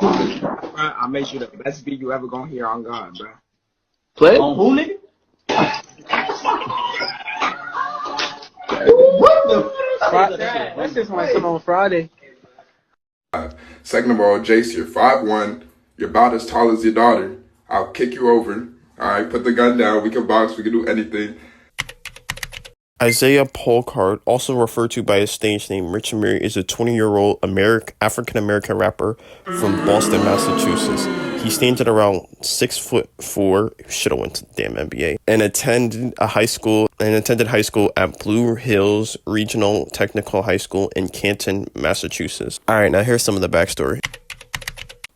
Bruh, I made sure the best beat you ever gonna hear on God, bro. Play on who, nigga? What the? That's just when come on Friday. Second of all, Jace, you're 5'1", you're about as tall as your daughter. I'll kick you over. Alright, put the gun down. We can box, we can do anything. Isaiah Polcard, also referred to by his stage name Rich Amiri, is a 20-year-old African-American rapper from Boston, Massachusetts. He stands at around 6'4", should have went to the damn NBA, and attended high school at Blue Hills Regional Technical High School in Canton, Massachusetts. Alright, now here's some of the backstory.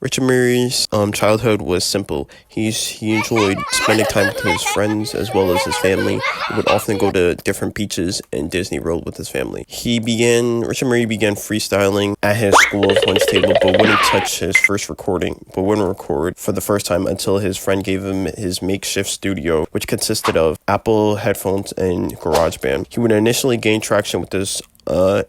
Rich Amiri's childhood was simple. He enjoyed spending time with his friends as well as his family. He would often go to different beaches and Disney World with his family. Rich Amiri began freestyling at his school's lunch table, but wouldn't record for the first time until his friend gave him his makeshift studio, which consisted of Apple headphones and GarageBand. He would initially gain traction with this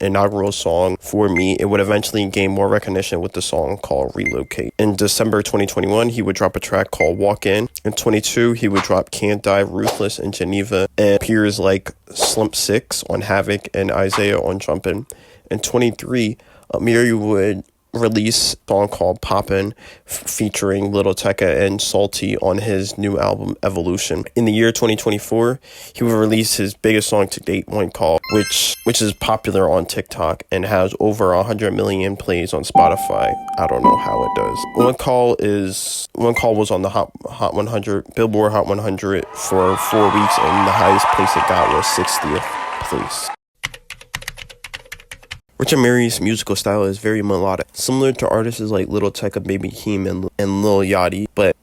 inaugural song, For Me. It would eventually gain more recognition with the song called Relocate. In December 2021, he would drop a track called Walk In. In 22, he would drop Can't Die, Ruthless, and Geneva, and peers like Slump 6 on Havoc and Isaiah on Jumpin'. In 23, Amiri would release a song called Poppin' featuring Lil Tecca and Salty on his new album Evolution. In the year 2024, he would release his biggest song to date, One Call, which is popular on TikTok and has over 100 million plays on Spotify. I don't know how it does. One Call was on the Hot 100, Billboard Hot 100 for 4 weeks, and the highest place it got was 60th place. Rich Amiri's musical style is very melodic, similar to artists like Lil Tecca, Baby Keem, and Lil Yachty, but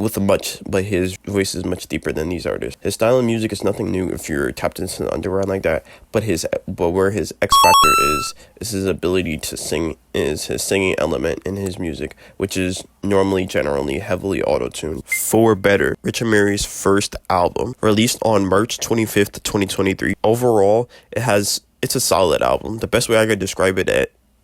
his voice is much deeper than these artists. His style of music is nothing new if you're tapped into the underground like that, but where his X factor is his ability to sing, is his singing element in his music, which is generally heavily auto-tuned. For Better, Rich Amiri's first album, released on March 25th, 2023. Overall, it's a solid album. The best way I could describe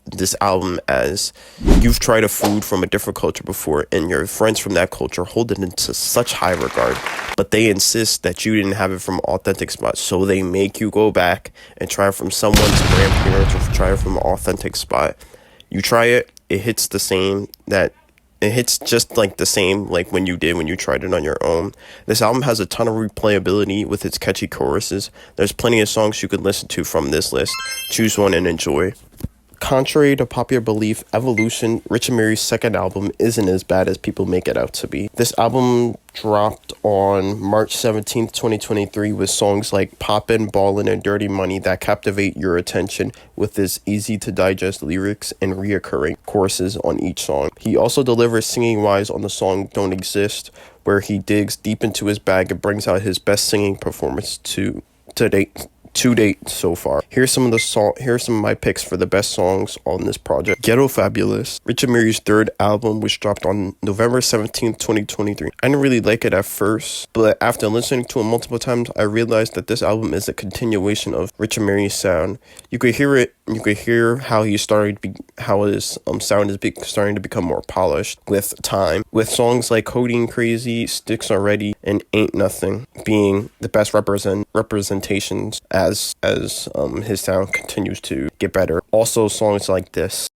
this album as you've tried a food from a different culture before and your friends from that culture hold it into such high regard, but they insist that you didn't have it from authentic spots, so they make you go back and try it from someone's grandparents or try it from an authentic spot. You try it, it hits just like the same like when you tried it on your own. This album has a ton of replayability with its catchy choruses. There's plenty of songs you could listen to from this list. Choose one and enjoy. Contrary to popular belief, Evolution, Rich Amiri's second album, isn't as bad as people make it out to be. This album dropped on March 17th, 2023 with songs like Poppin', Ballin', and Dirty Money that captivate your attention with its easy-to-digest lyrics and reoccurring choruses on each song. He also delivers singing-wise on the song Don't Exist, where he digs deep into his bag and brings out his best singing performance to date so far. Here's some of my picks for the best songs on this project. Ghetto Fabulous, Rich Amiri's third album, which dropped on November 17th, 2023. I didn't really like it at first, but after listening to it multiple times, I realized that this album is a continuation of Rich Amiri's sound. You could hear it, you could hear how his sound is starting to become more polished with time, with songs like Codeine Crazy, Sticks Already, and Ain't Nothing being the best representations as his sound continues to get better. Also songs like this.